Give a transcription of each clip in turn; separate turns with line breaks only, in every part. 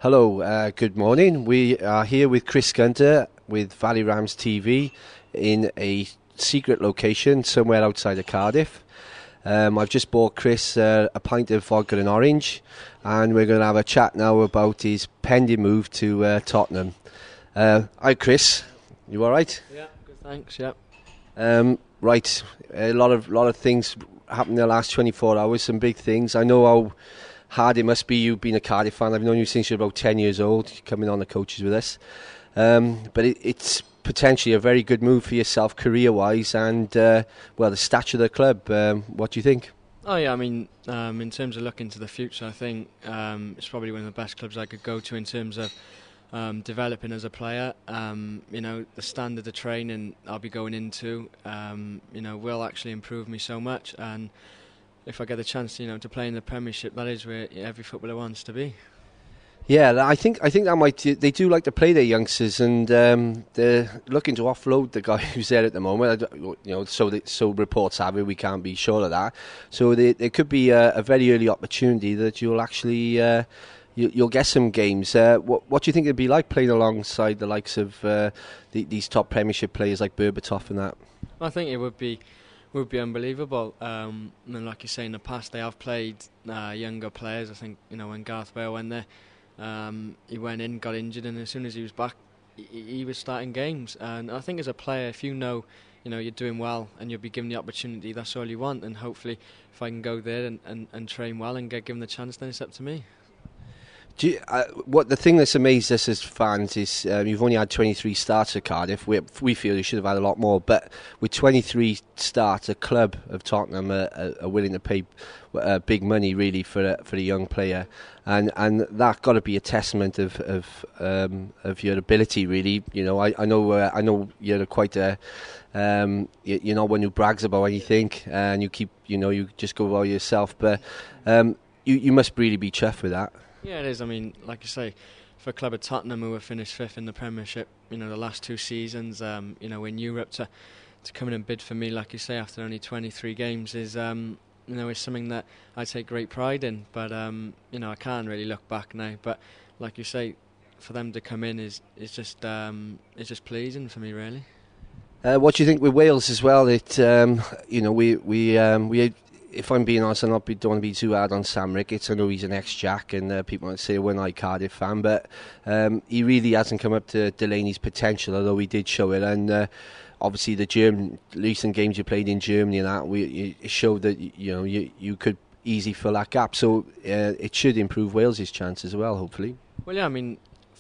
Hello, good morning. We are here with Chris Gunter with Valley Rams TV in a secret location somewhere outside of Cardiff. I've just bought Chris a pint of vodka and orange, and we're going to have a chat now about his pending move to Tottenham. Hi Chris, you alright?
Yeah, good, thanks, yeah.
Right, a lot of things happened in the last 24 hours, some big things. I know how hard it must be, you being a Cardiff fan. I've known you since you're about 10 years old, coming on the coaches with us. But it's potentially a very good move for yourself career-wise and, the stature of the club. What do you think?
Oh yeah, I mean, in terms of looking to the future, I think it's probably one of the best clubs I could go to in terms of developing as a player. The standard of training I'll be going into, will actually improve me so much. And if I get the chance, to play in the Premiership, that is where every footballer wants to be.
Yeah, I think that might. They do like to play their youngsters, and they're looking to offload the guy who's there at the moment. So reports have it. We can't be sure of that. So there could be a very early opportunity that you'll actually you'll get some games. What do you think it'd be like playing alongside the likes of these top Premiership players like Berbatov and that?
I think it would be unbelievable. And like you say, in the past they have played younger players. I think when Gareth Bale went there. He went in, got injured, and as soon as he was back, he was starting games. And I think as a player, if you're doing well and you'll be given the opportunity, that's all you want. And hopefully, if I can go there and train well and get given the chance, then it's up to me.
The thing that's amazed us as fans is you've only had 23 starts at Cardiff. We feel you should have had a lot more, but with 23 starts, a club of Tottenham are willing to pay big money really for a young player, and that got to be a testament of your ability really. I know you're quite a you're not one who brags about anything, and you keep you just go about yourself, but you must really be chuffed with that.
Yeah, it is. I mean, like you say, for a club of Tottenham who have finished fifth in the Premiership, the last two seasons, in Europe, to come in and bid for me, like you say, after only 23 games is, is something that I take great pride in. But, I can't really look back now. But, like you say, for them to come in is just pleasing for me, really.
What do you think with Wales as well? We if I'm being honest, I don't want to be too hard on Sam Ricketts. I know he's an ex-Jack, and people might say a one-eyed Cardiff fan, but he really hasn't come up to Delaney's potential, although he did show it. And obviously, the recent games you played in Germany and that, it showed that you could easily fill that gap. So it should improve Wales' chance as well, hopefully.
Well, yeah, I mean,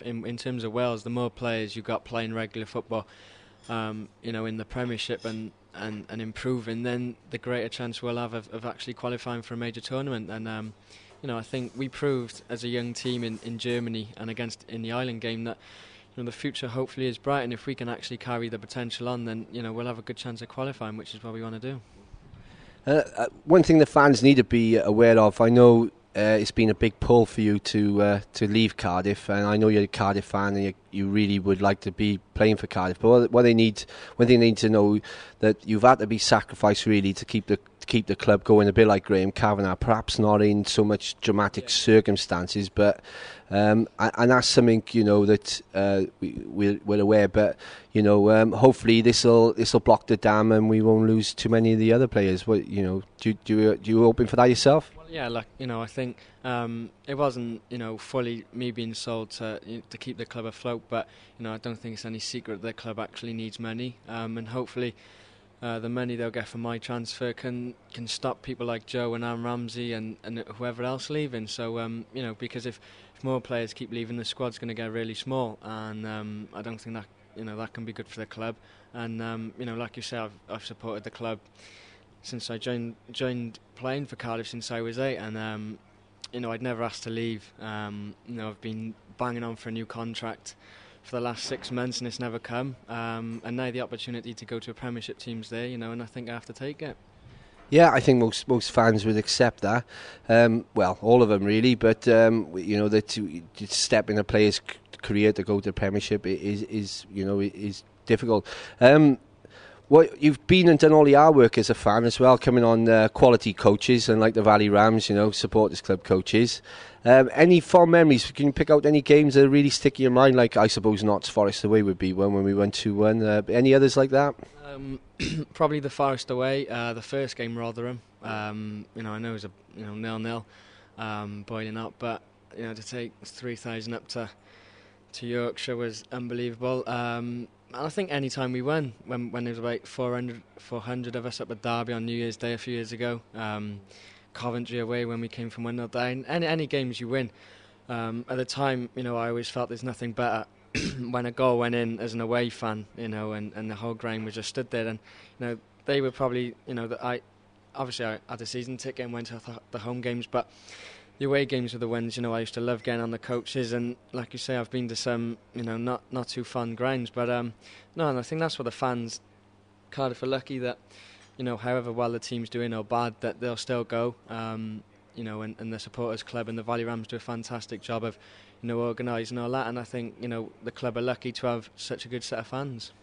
in terms of Wales, the more players you've got playing regular football, in the Premiership and improving, then the greater chance we'll have of actually qualifying for a major tournament. And I think we proved as a young team in Germany and in the Ireland game that the future hopefully is bright, and if we can actually carry the potential on, then we'll have a good chance of qualifying, which is what we want to do.
One thing the fans need to be aware of, I know it's been a big pull for you to leave Cardiff, and I know you're a Cardiff fan and you really would like to be playing for Cardiff, but what they need to know that you've had to be sacrificed really to keep the club going, a bit like Graham Kavanagh, perhaps not in so much dramatic circumstances, but and that's something that we're aware. But hopefully this will block the dam and we won't lose too many of the other players. Do you hoping for that yourself?
Well, yeah, I think it wasn't fully me being sold to keep the club afloat, but I don't think it's any secret the club actually needs money, and hopefully the money they'll get from my transfer can stop people like Joe and Aaron Ramsey and whoever else leaving. So because if more players keep leaving, the squad's going to get really small, and I don't think that that can be good for the club. And like you say, I've supported the club since I joined playing for Cardiff since I was 8, and I'd never asked to leave. I've been banging on for a new contract for the last 6 months and it's never come, and now the opportunity to go to a Premiership team's there, and I think I have to take it.
Yeah, I think most fans would accept that. All of them really, but that to step in a player's career to go to the Premiership is difficult. Well, you've been and done all the hard work as a fan as well, coming on quality coaches and like the Valley Rams, supporters club coaches. Any fond memories? Can you pick out any games that really stick in your mind? Like, I suppose Notts Forest away would be one when we won 2-1. Any others like that?
Probably the Forest away. The first game, Rotherham. I know it was a 0-0, boiling up, but to take 3,000 up to Yorkshire was unbelievable. And I think any time we won, when there was about 400 of us up at Derby on New Year's Day a few years ago, Coventry away when we came from 1-0 down, any games you win. At the time, I always felt there's nothing better when a goal went in as an away fan, and the whole ground was just stood there. And they were probably, I had a season ticket and went to the home games, but the away games were the ones, I used to love getting on the coaches, and like you say, I've been to some, not too fun grounds, but no, and I think that's what the fans, Cardiff are lucky that, however well the team's doing or bad, that they'll still go, and the supporters club and the Valley Rams do a fantastic job of, organising all that, and I think, the club are lucky to have such a good set of fans.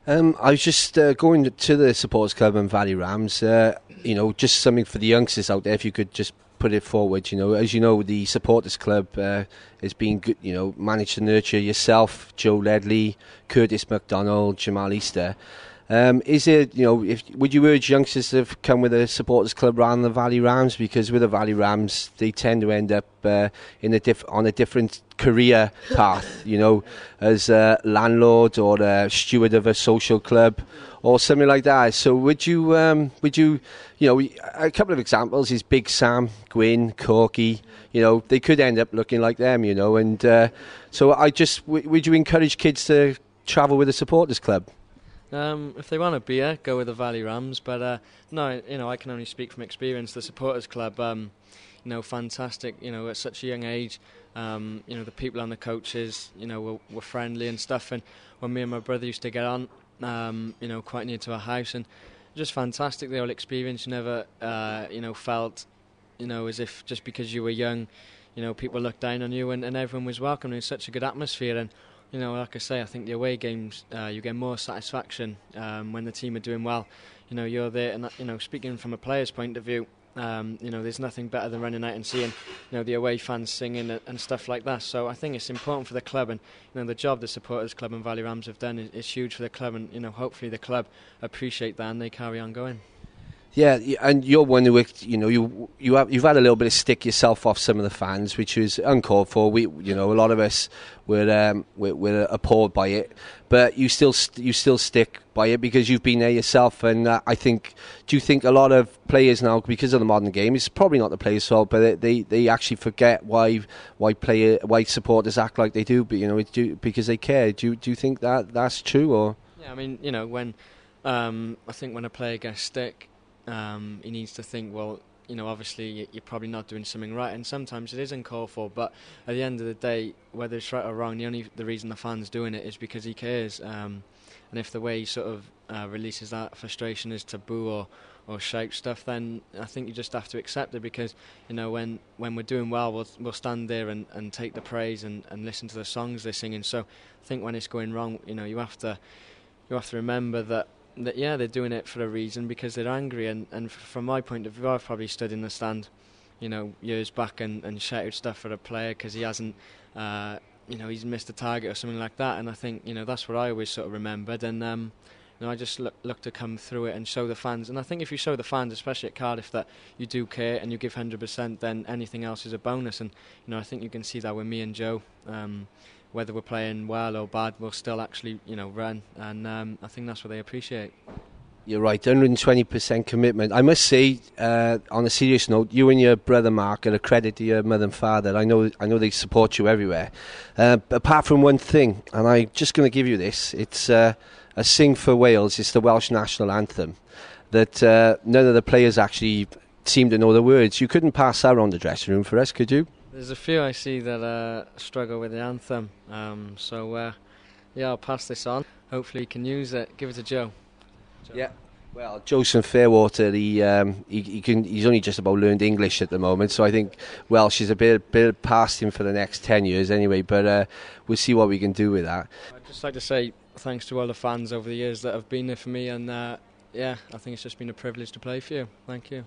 I was just going to the supporters club and Valley Rams, just something for the youngsters out there, if you could just put it forward. As you know, the supporters club has been good, managed to nurture yourself, Joe Ledley, Curtis McDonald, Jamal Easter. Is it, would you urge youngsters to come with a supporters club rather than the Valley Rams? Because with the Valley Rams, they tend to end up on a different career path, as a landlord or a steward of a social club or something like that. So would you, a couple of examples is Big Sam, Gwyn, Corky, they could end up looking like them, and so would you encourage kids to travel with a supporters club?
If they want a beer, go with the Valley Rams. But no, I can only speak from experience. The supporters club, fantastic. At such a young age, the people on the coaches, were friendly and stuff. And when me and my brother used to get on, quite near to our house, and just fantastic. The whole experience. You never, felt, as if just because you were young, people looked down on you, and everyone was welcome. It's such a good atmosphere. And like I say, I think the away games, you get more satisfaction when the team are doing well. You're there, and speaking from a player's point of view, there's nothing better than running out and seeing, the away fans singing and stuff like that. So I think it's important for the club, and the job the supporters club and Valley Rams have done is huge for the club, and hopefully the club appreciate that and they carry on going.
Yeah, and you're one who, you've had a little bit of stick yourself off some of the fans, which was uncalled for. We, a lot of us were appalled by it, but you still stick by it because you've been there yourself. And I think, do you think a lot of players now, because of the modern game, it's probably not the players' fault, but they actually forget why supporters act like they do, but because they care. Do you think that's true, or?
Yeah, I mean, when I think when a player gets stick, he needs to think, well, obviously you're probably not doing something right, and sometimes it is uncalled for, but at the end of the day, whether it's right or wrong, the reason the fan's doing it is because he cares, and if the way he sort of releases that frustration is to boo or shout stuff, then I think you just have to accept it, because when we're doing well, we'll stand there and take the praise and listen to the songs they're singing. So I think when it's going wrong, you have to remember that yeah, they're doing it for a reason, because they're angry, and from my point of view, I've probably stood in the stand, years back and shouted stuff at a player because he hasn't, he's missed a target or something like that, and I think, that's what I always sort of remembered, and I just look to come through it and show the fans, and I think if you show the fans, especially at Cardiff, that you do care and you give 100%, then anything else is a bonus, and I think you can see that with me and Joe. Whether we're playing well or bad, we'll still actually, run, and I think that's what they appreciate.
You're right, 120% commitment. I must say, on a serious note, you and your brother Mark are a credit to your mother and father. I know they support you everywhere. Apart from one thing, and I'm just going to give you this, it's a Sing for Wales. It's the Welsh national anthem that none of the players actually seem to know the words. You couldn't pass that around the dressing room for us, could you?
There's a few I see that struggle with the anthem, so I'll pass this on. Hopefully you can use it. Give it to Joe.
Yeah, well, Joseph Fairwater, he's only just about learned English at the moment, so I think Welsh is a bit past him for the next 10 years anyway, but we'll see what we can do with that.
I'd just like to say thanks to all the fans over the years that have been there for me, and yeah, I think it's just been a privilege to play for you. Thank you.